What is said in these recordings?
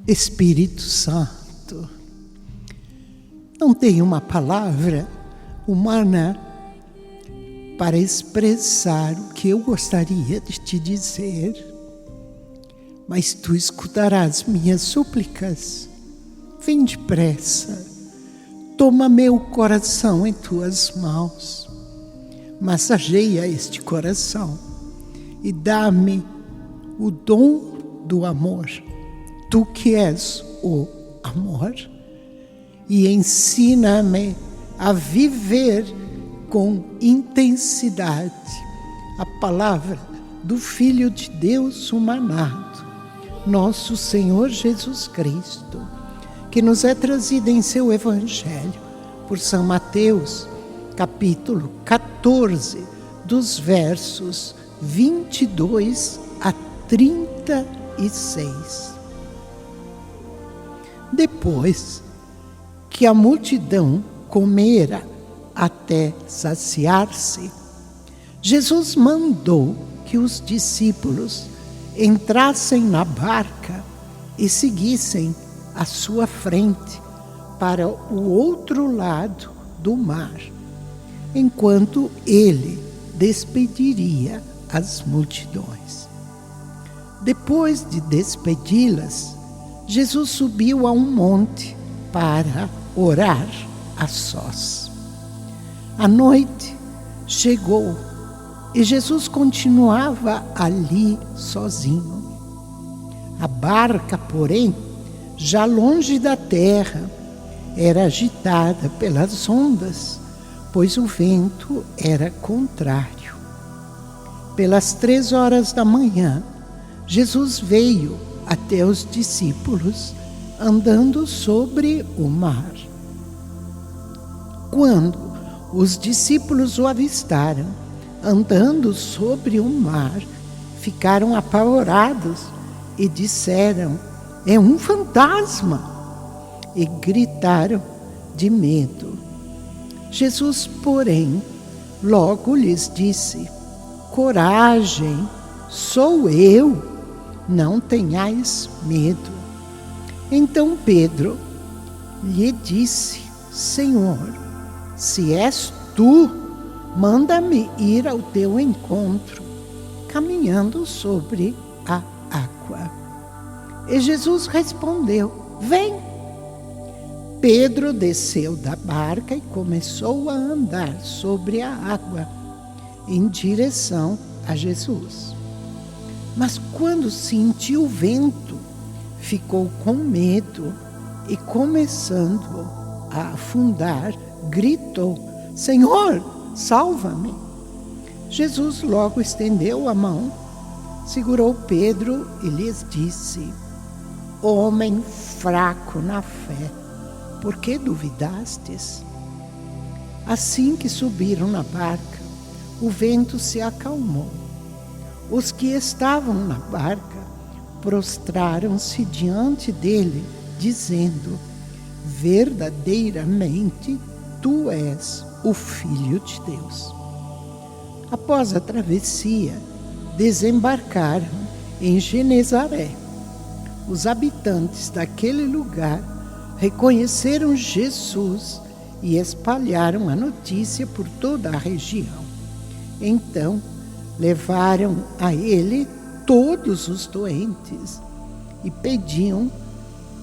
Espírito Santo, não tenho uma palavra humana para expressar o que eu gostaria de te dizer, mas tu escutarás minhas súplicas. Vem depressa, toma meu coração em tuas mãos, massageia este coração e dá-me o dom do amor. Tu que és o amor, e ensina-me a viver com intensidade a palavra do Filho de Deus humanado, nosso Senhor Jesus Cristo, que nos é trazida em seu Evangelho por São Mateus, capítulo 14, dos versos 22 a 36. Depois que a multidão comera até saciar-se, Jesus mandou que os discípulos entrassem na barca e seguissem à sua frente para o outro lado do mar, enquanto ele despediria as multidões. Depois de despedi-las, Jesus subiu a um monte para orar a sós. A noite chegou e Jesus continuava ali sozinho. A barca, porém, já longe da terra, era agitada pelas ondas, pois o vento era contrário. Pelas 3 horas da manhã, Jesus veio até os discípulos, andando sobre o mar. Quando os discípulos o avistaram, andando sobre o mar, ficaram apavorados e disseram: "É um fantasma!" e gritaram de medo. Jesus, porém, logo lhes disse: "Coragem, sou eu, não tenhais medo." Então Pedro lhe disse: "Senhor, se és tu, manda-me ir ao teu encontro, caminhando sobre a água." E Jesus respondeu: "Vem." Pedro desceu da barca e começou a andar sobre a água, em direção a Jesus. Mas quando sentiu o vento, ficou com medo e, começando a afundar, gritou: "Senhor, salva-me!" Jesus logo estendeu a mão, segurou Pedro e lhes disse: "Homem fraco na fé, por que duvidastes?" Assim que subiram na barca, o vento se acalmou. Os que estavam na barca prostraram-se diante dele, dizendo: "Verdadeiramente, tu és o Filho de Deus." Após a travessia, desembarcaram em Genezaré. Os habitantes daquele lugar reconheceram Jesus e espalharam a notícia por toda a região. Então, levaram a ele todos os doentes e pediam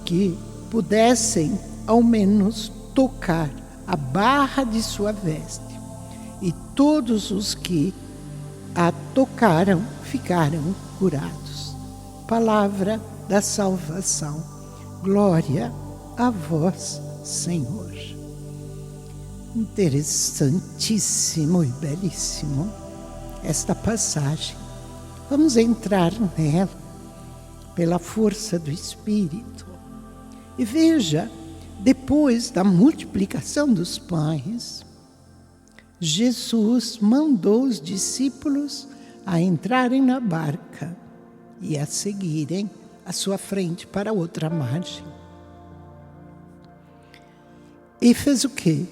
que pudessem ao menos tocar a barra de sua veste. E todos os que a tocaram ficaram curados. Palavra da salvação. Glória a vós, Senhor. Interessantíssimo e belíssimo esta passagem. Vamos entrar nela pela força do Espírito. E veja, depois da multiplicação dos pães, Jesus mandou os discípulos a entrarem na barca e a seguirem à sua frente para outra margem. E fez o quê?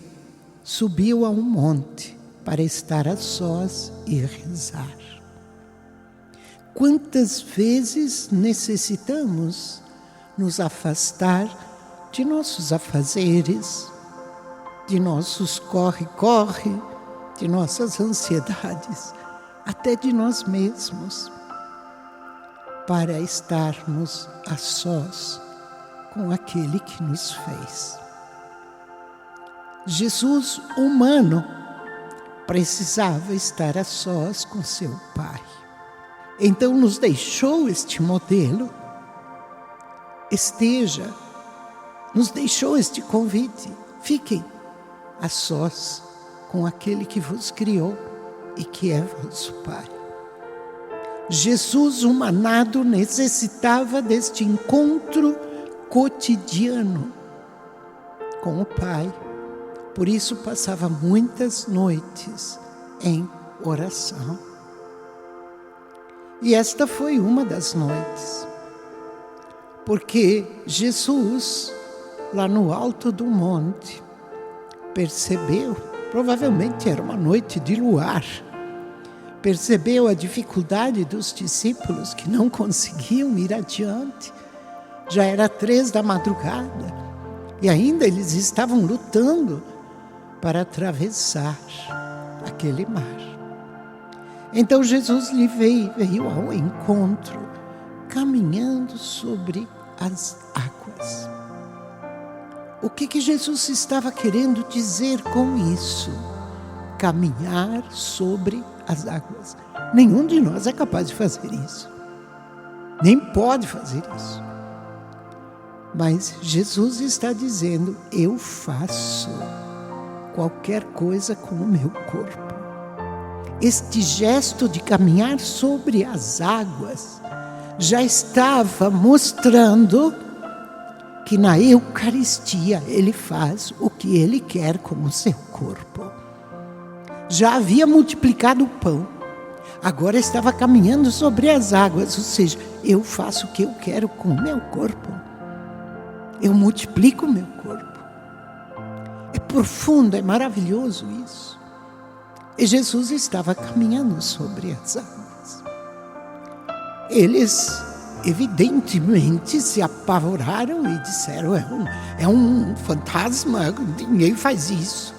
Subiu a um monte para estar a sós e rezar. Quantas vezes necessitamos nos afastar de nossos afazeres, de nossos corre-corre, de nossas ansiedades, até de nós mesmos, para estarmos a sós com aquele que nos fez. Jesus, humano, precisava estar a sós com seu Pai. Então nos deixou este modelo, nos deixou este convite. Fiquem a sós com aquele que vos criou e que é vosso Pai. Jesus, humanado, necessitava deste encontro cotidiano com o Pai. Por isso passava muitas noites em oração. E esta foi uma das noites. Porque Jesus, lá no alto do monte, percebeu, provavelmente era uma noite de luar, percebeu a dificuldade dos discípulos que não conseguiam ir adiante. Já era 3 da madrugada e ainda eles estavam lutando para atravessar aquele mar. Então Jesus lhe veio ao encontro, caminhando sobre as águas. O que Jesus estava querendo dizer com isso? Caminhar sobre as águas. Nenhum de nós é capaz de fazer isso. Nem pode fazer isso. Mas Jesus está dizendo, eu faço qualquer coisa com o meu corpo. Este gesto de caminhar sobre as águas já estava mostrando que na Eucaristia ele faz o que ele quer com o seu corpo. Já havia multiplicado o pão, agora estava caminhando sobre as águas, ou seja, eu faço o que eu quero com o meu corpo. Eu multiplico o meu corpo. É profundo, é maravilhoso isso. E Jesus estava caminhando sobre as águas. Eles, evidentemente, se apavoraram e disseram, é um fantasma, ninguém faz isso.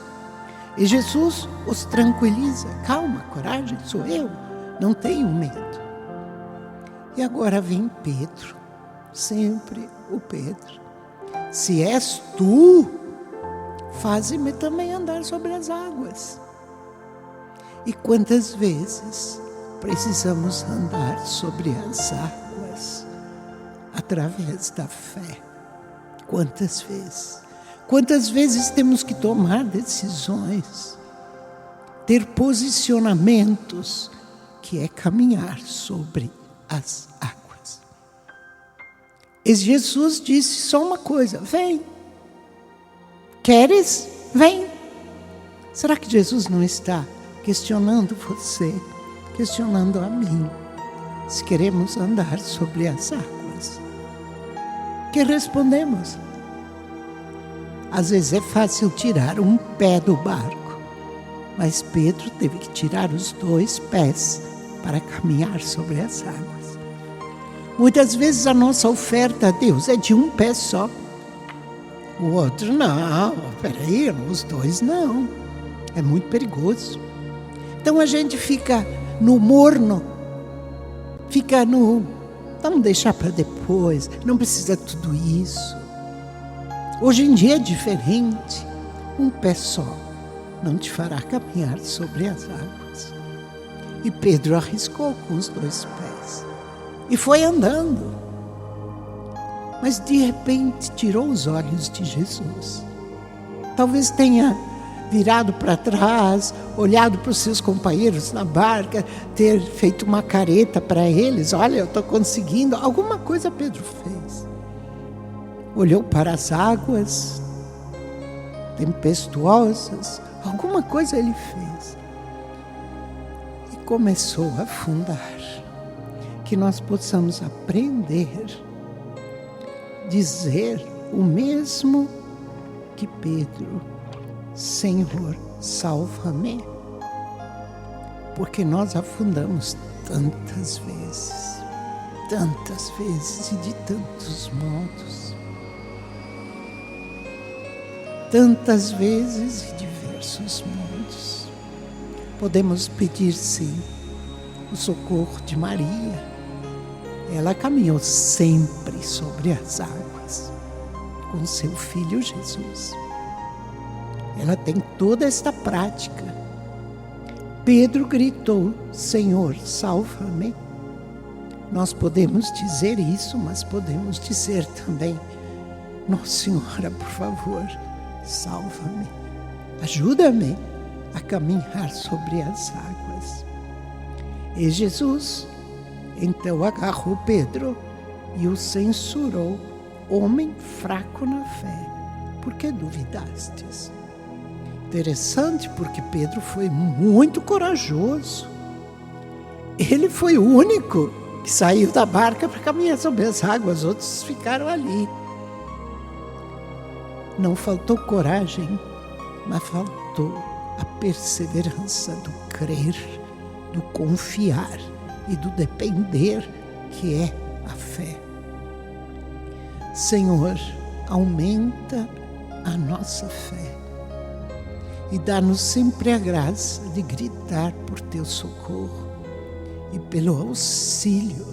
E Jesus os tranquiliza, calma, coragem, sou eu, não tenho medo. E agora vem Pedro, sempre o Pedro. Se és tu, faze-me também andar sobre as águas. E quantas vezes precisamos andar sobre as águas através da fé? Quantas vezes? Quantas vezes temos que tomar decisões, ter posicionamentos, que é caminhar sobre as águas. E Jesus disse só uma coisa, vem. Queres? Vem. Será que Jesus não está questionando você, questionando a mim, se queremos andar sobre as águas? Que respondemos? Às vezes é fácil tirar um pé do barco, mas Pedro teve que tirar os 2 pés para caminhar sobre as águas. Muitas vezes a nossa oferta a Deus é de um pé só. O outro, não, peraí, os 2 não. É muito perigoso. Então a gente fica no morno, vamos deixar para depois, não precisa tudo isso. Hoje em dia é diferente. Um pé só não te fará caminhar sobre as águas. E Pedro arriscou com os 2 pés. E foi andando. Mas de repente tirou os olhos de Jesus. Talvez tenha virado para trás, olhado para os seus companheiros na barca, ter feito uma careta para eles. Olha, eu estou conseguindo. Alguma coisa Pedro fez. Olhou para as águas tempestuosas, alguma coisa ele fez. E começou a afundar. Que nós possamos aprender, dizer o mesmo que Pedro, Senhor, salva-me. Porque nós afundamos tantas vezes. tantas vezes e de tantos modos. Tantas vezes e diversos modos. Podemos pedir, sim, o socorro de Maria. Ela caminhou sempre sobre as águas com seu filho Jesus. Ela tem toda esta prática. Pedro gritou: Senhor, salva-me. Nós podemos dizer isso, mas podemos dizer também: Nossa Senhora, por favor, salva-me. Ajuda-me a caminhar sobre as águas. E Jesus então agarrou Pedro e o censurou: homem fraco na fé, por que duvidastes? Interessante, porque Pedro foi muito corajoso. Ele foi o único que saiu da barca para caminhar sobre as águas, outros ficaram ali. Não faltou coragem, mas faltou a perseverança do crer, do confiar e do depender, que é a fé. Senhor, aumenta a nossa fé e dá-nos sempre a graça de gritar por teu socorro e pelo auxílio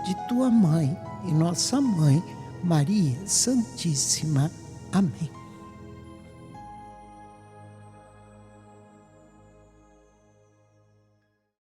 de tua mãe e nossa mãe, Maria Santíssima. Amém.